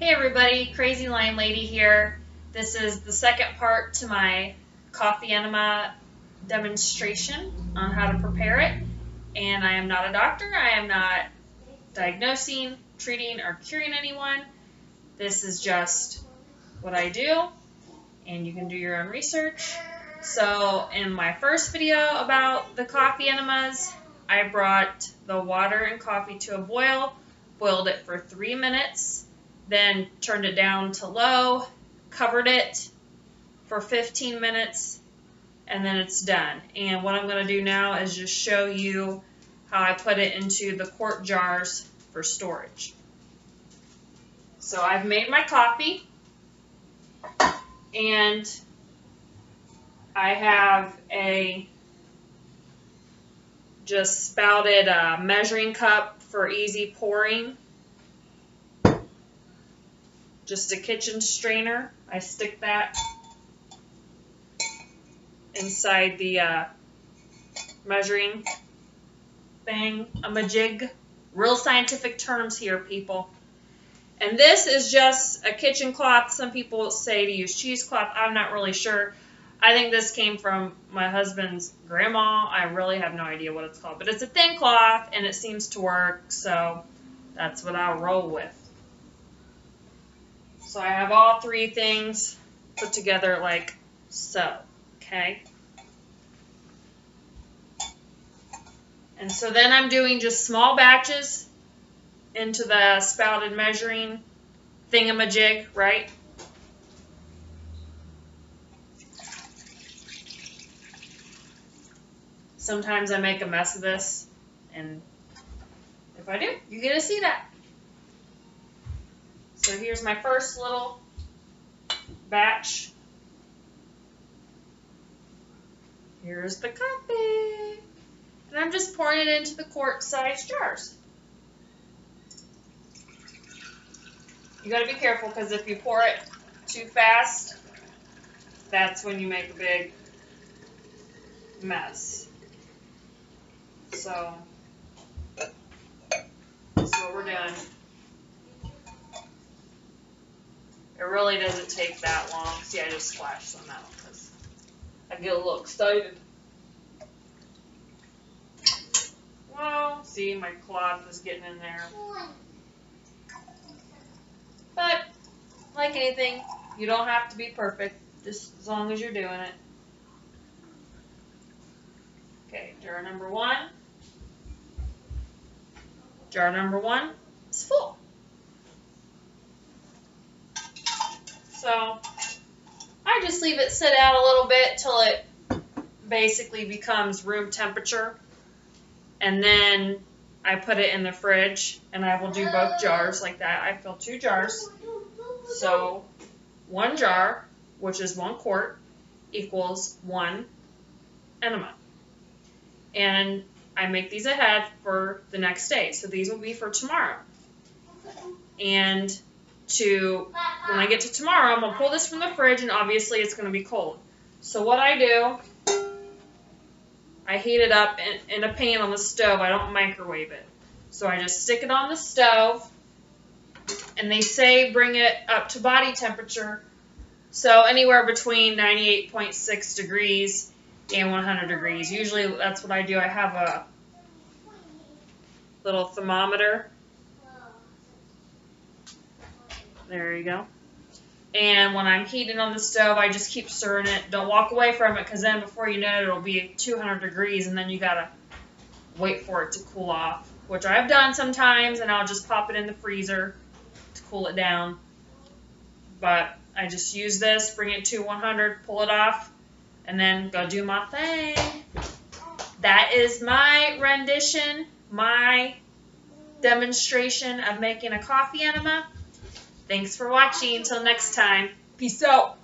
Hey everybody, Crazy Lyme Lady here. This is the second part to my coffee enema demonstration on how to prepare it. And I am not a doctor. I am not diagnosing, treating, or curing anyone. This is just what I do, and you can do your own research. So in my first video about the coffee enemas, I brought the water and coffee to a boil, boiled it for 3 minutes, then turned it down to low, covered it for 15 minutes, and then it's done. And what I'm going to do now is just show you how I put it into the quart jars for storage. So I've made my coffee, and I have a just spouted measuring cup for easy pouring. Just a kitchen strainer. I stick that inside the measuring thing. A majig. Real scientific terms here, people. And this is just a kitchen cloth. Some people say to use cheesecloth. I'm not really sure. I think this came from my husband's grandma. I really have no idea what it's called. But it's a thin cloth, and it seems to work. So that's what I'll roll with. So I have all three things put together like so, okay? And so then I'm doing just small batches into the spouted measuring thingamajig, right? Sometimes I make a mess of this, and if I do, you're going to see that. So here's my first little batch. Here's the coffee. And I'm just pouring it into the quart-sized jars. You got to be careful, because if you pour it too fast, that's when you make a big mess. So that's what we're doing. It really doesn't take that long. See, I just splashed some out because I get a little excited. Well, see, my cloth is getting in there. But, like anything, you don't have to be perfect, just as long as you're doing it. Okay, jar number one. Jar number one is full. So I just leave it sit out a little bit till it basically becomes room temperature. And then I put it in the fridge, and I will do both jars like that. I fill 2 jars. So 1 jar, which is 1 quart, equals 1 enema. And I make these ahead for the next day. So these will be for tomorrow. And when I get to tomorrow, I'm going to pull this from the fridge, and obviously it's going to be cold. So what I do, I heat it up in a pan on the stove. I don't microwave it. So I just stick it on the stove, and they say bring it up to body temperature. So anywhere between 98.6 degrees and 100 degrees. Usually that's what I do. I have a little thermometer. There you go. And when I'm heating on the stove, I just keep stirring it. Don't walk away from it, because then before you know it, it'll be 200 degrees, and then you gotta wait for it to cool off, which I've done sometimes, and I'll just pop it in the freezer to cool it down. But I just use this, bring it to 100, pull it off, and then go do my thing. That is my rendition, my demonstration of making a coffee enema. Thanks for watching. Until next time. Peace out.